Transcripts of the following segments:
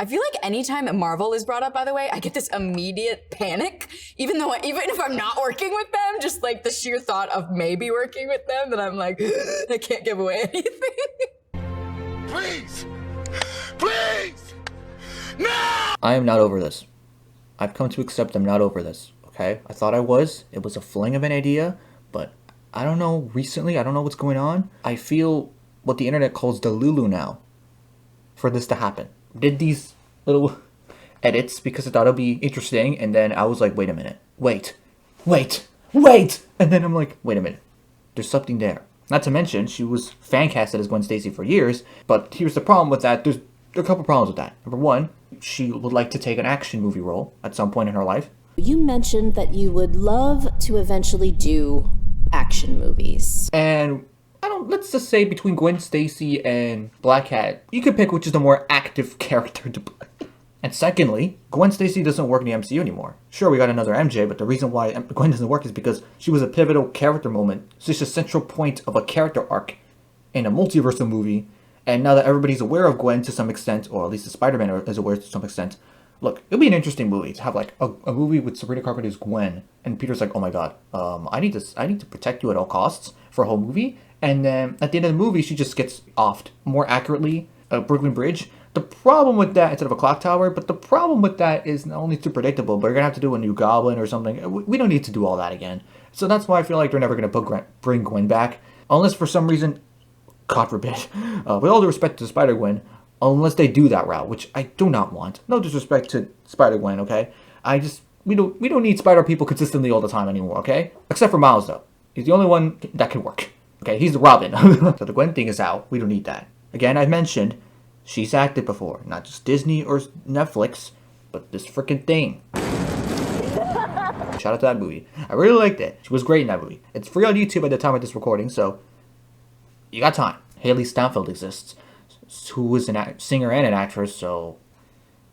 I feel like anytime Marvel is brought up, by the way, I get this immediate panic. Even if I'm not working with them, just like the sheer thought of maybe working with them, that I'm like, I can't give away anything. Please! Please! No! I am not over this. I've come to accept I'm not over this, okay? I thought I was. It was a fling of an idea, but I don't know, recently, I don't know what's going on. I feel what the internet calls Delulu now for this to happen. Did these little edits because I thought it'd be interesting, and then I was like, wait a minute. Wait. And then I'm like, wait a minute. There's something there. Not to mention, she was fan casted as Gwen Stacy for years, but here's the problem with that. There's a couple problems with that. Number one, she would like to take an action movie role at some point in her life. You mentioned that you would love to eventually do action movies. And let's just say between Gwen Stacy and Black Cat, you could pick which is the more active character to play. And secondly, Gwen Stacy doesn't work in the MCU anymore. Sure, we got another MJ, but the reason why Gwen doesn't work is because she was a pivotal character moment. She's a central point of a character arc in a multiversal movie. And now that everybody's aware of Gwen to some extent, or at least the Spider-Man is aware to some extent, look, it'll be an interesting movie to have like a movie with Sabrina Carpenter's Gwen, and Peter's like, oh my god, I need to protect you at all costs for a whole movie. And then at the end of the movie, she just gets offed. More accurately, Brooklyn Bridge. The problem with that, instead of a clock tower, but the problem with that is not only too predictable, but you're going to have to do a new Goblin or something. We don't need to do all that again. So that's why I feel like they're never going to bring Gwen back. Unless for some reason, God forbid, with all due respect to Spider-Gwen, unless they do that route, which I do not want. No disrespect to Spider-Gwen, okay? We don't need Spider people consistently all the time anymore, okay? Except for Miles, though. He's the only one that can work. Okay, he's the Robin. So the Gwen thing is out. We don't need that. Again, I've mentioned, she's acted before. Not just Disney or Netflix, but this freaking thing. Shout out to that movie. I really liked it. She was great in that movie. It's free on YouTube at the time of this recording, so you got time. Haley Steinfeld exists, who is a singer and an actress, so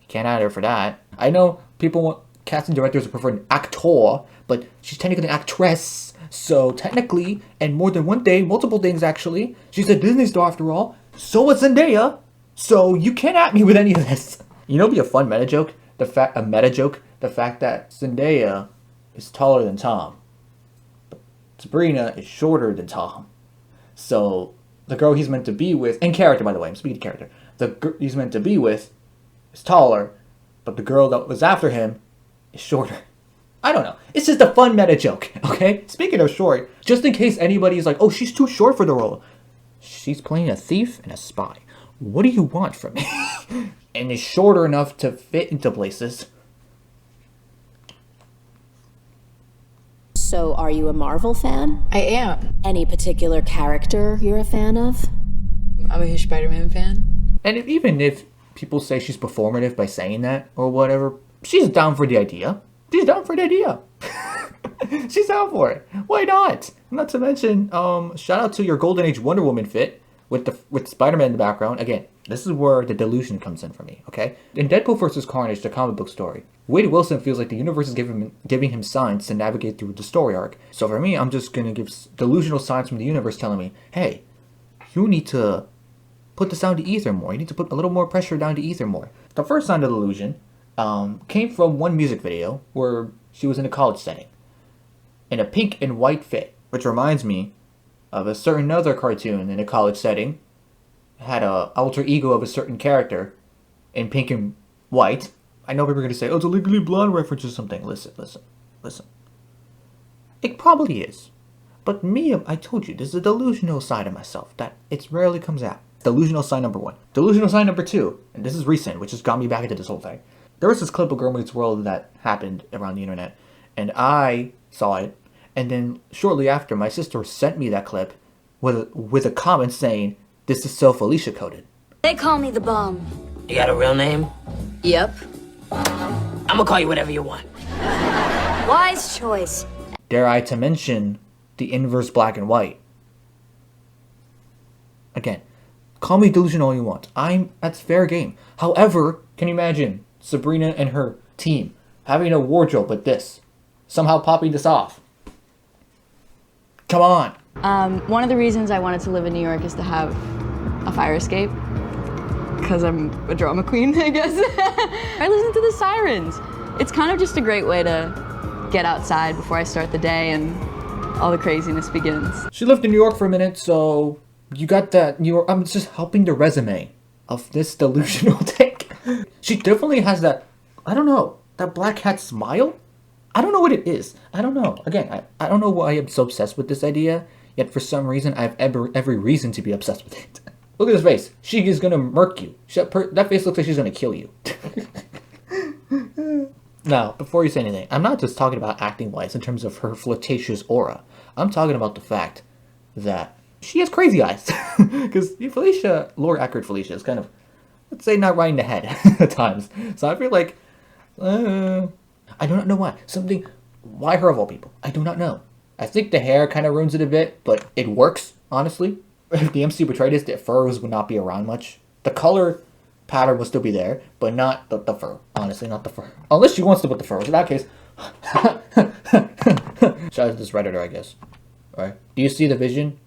you can't add her for that. I know people want casting directors to prefer an actor, but she's technically an actress. So technically, and more than one thing, multiple things actually, she's a Disney star after all. So was Zendaya. So you can't at me with any of this. You know, it'd be a fun meta joke. The fact that Zendaya is taller than Tom, but Sabrina is shorter than Tom. So the girl he's meant to be with, in character by the way, I'm speaking character. The girl he's meant to be with is taller, but the girl that was after him is shorter. I don't know. It's just a fun meta joke, okay? Speaking of short, just in case anybody's like, oh, she's too short for the role. She's playing a thief and a spy. What do you want from me? And is shorter enough to fit into places. So are you a Marvel fan? I am. Any particular character you're a fan of? I'm a huge Spider-Man fan. And even if people say she's performative by saying that or whatever, she's down for the idea. She's down for the idea. She's down for it. Why not? Not to mention, shout out to your Golden Age Wonder Woman fit with Spider-Man in the background. Again, this is where the delusion comes in for me, okay? In Deadpool vs. Carnage, the comic book story, Wade Wilson feels like the universe is giving him signs to navigate through the story arc. So for me, I'm just going to give delusional signs from the universe telling me, hey, you need to put this down to ether more. You need to put a little more pressure down to ether more. The first sign of delusion came from one music video where she was in a college setting in a pink and white fit, which reminds me of a certain other cartoon in a college setting. It had a alter ego of a certain character in pink and white. I know people are going to say, oh, it's a Legally Blonde reference or something. Listen. It probably is. But me, I told you, there's a delusional side of myself that it rarely comes out. Delusional sign number one. Delusional sign number two, and this is recent, which has got me back into this whole thing. There was this clip of Girl Meets World that happened around the internet, and I saw it, and then shortly after, my sister sent me that clip with a comment saying, this is so Felicia coded. They call me the Bomb. You got a real name? Yep. I'm gonna call you whatever you want. Wise choice. Dare I to mention the inverse black and white. Again, call me delusional all you want. That's fair game. However, can you imagine Sabrina and her team having a wardrobe with this, somehow popping this off? Come on. One of the reasons I wanted to live in New York is to have a fire escape. Because I'm a drama queen, I guess. I listen to the sirens. It's kind of just a great way to get outside before I start the day and all the craziness begins. She lived in New York for a minute, so you got that New York. I'm just helping the resume of this delusional take. She definitely has that, I don't know, that black hat smile? I don't know what it is. I don't know. Again, I don't know why I'm so obsessed with this idea, yet for some reason I have every reason to be obsessed with it. Look at this face. She is gonna murk you. That face looks like she's gonna kill you. Now, before you say anything, I'm not just talking about acting-wise in terms of her flirtatious aura. I'm talking about the fact that she has crazy eyes. Because Felicia, Laura Eckert Felicia, is kind of, let's say, not right in the head at times. So I feel like, I do not know why. Why her of all people? I do not know. I think the hair kind of ruins it a bit, but it works, honestly. If the MC portrayed this, the furs would not be around much. The color pattern will still be there, but not the fur. Honestly, not the fur. Unless she wants to put the fur. In that case, shout out to this Redditor, I guess. Alright. Do you see the vision?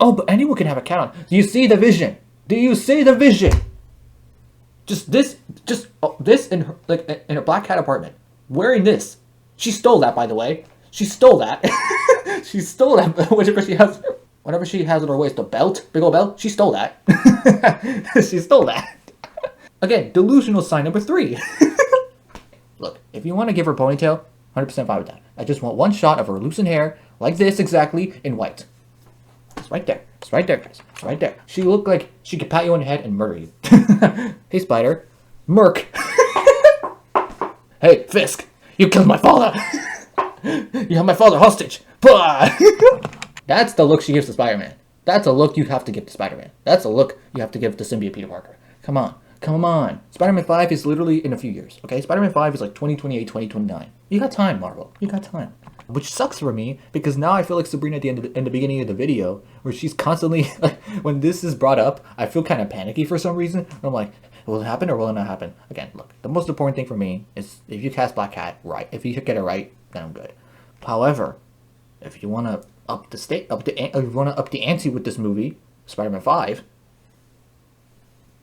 Oh, but anyone can have a cat on. Do you see the vision? Do you see the vision? This in her, like, in a black cat apartment. Wearing this. She stole that, by the way. She stole that. She stole that whenever she has on her waist a belt, big old belt, she stole that. She stole that. Again, delusional sign number 3. Look, if you want to give her a ponytail, 100% fine with that. I just want one shot of her loosened hair, like this exactly, in white. It's right there. It's right there, guys. It's right there. She looked like she could pat you on the head and murder you. Hey, Spider. Merc. Hey, Fisk. You killed my father. You have my father hostage. That's the look she gives to Spider-Man. That's a look you have to give to Spider-Man. That's a look you have to give to symbiote Peter Parker. Come on. Come on. Spider-Man 5 is literally in a few years, okay? Spider-Man 5 is like 2028, 2029. You got time, Marvel. You got time. Which sucks for me, because now I feel like Sabrina at the end in the beginning of the video, where she's constantly, like, when this is brought up, I feel kind of panicky for some reason. I'm like, will it happen or will it not happen? Again, look, the most important thing for me is if you cast Black Cat right, if you get it right, then I'm good. However, if you want to up the ante with this movie, Spider-Man 5,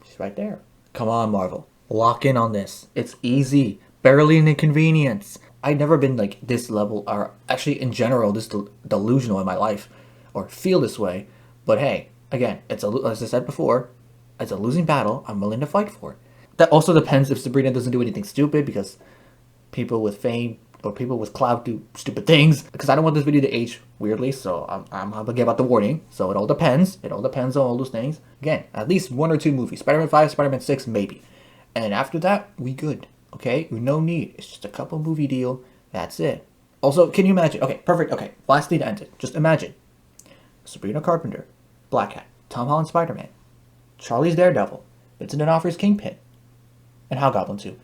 she's right there. Come on, Marvel. Lock in on this. It's easy. Barely an inconvenience. I've never been like this level, or actually in general, this delusional in my life, or feel this way. But hey, again, as I said before, it's a losing battle I'm willing to fight for. That also depends if Sabrina doesn't do anything stupid, because people with fame or people with clout do stupid things. Because I don't want this video to age weirdly, so I'm gonna give out the warning. So it all depends. It all depends on all those things. Again, at least 1 or 2 movies. Spider-Man 5, Spider-Man 6, maybe. And after that, we good. Okay? No need. It's just a couple movie deal. That's it. Also, can you imagine? Okay, perfect. Okay, lastly to end it. Just imagine. Sabrina Carpenter, Black Cat, Tom Holland Spider-Man, Charlie's Daredevil, Vincent D'Onofrio's Kingpin, and Hobgoblin 2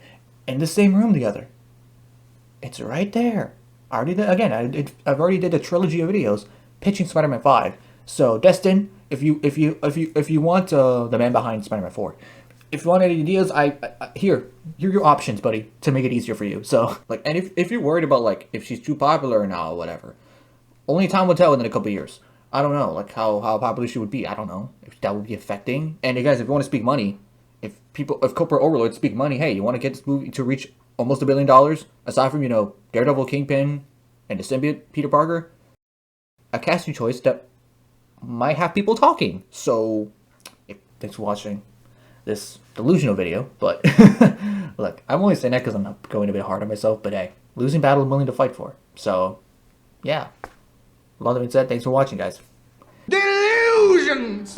in the same room together. It's right there. I've already did a trilogy of videos pitching Spider-Man 5. So Destin, if you want the man behind Spider-Man 4, if you want any ideas, here are your options, buddy, to make it easier for you. So like, and if you're worried about like if she's too popular or not or whatever, only time will tell in a couple of years. I don't know like how popular she would be. I don't know if that would be affecting. And you guys, if you want to speak money, if corporate overlords speak money, hey, you want to get this movie to reach almost $1 billion, aside from, Daredevil, Kingpin, and the symbiote Peter Parker, a casting choice that might have people talking. So, thanks for watching this delusional video, but look, I'm only saying that because I'm not going a bit hard on myself, but hey, losing battle I'm willing to fight for. So, yeah. With all that being said, thanks for watching, guys. Delusions!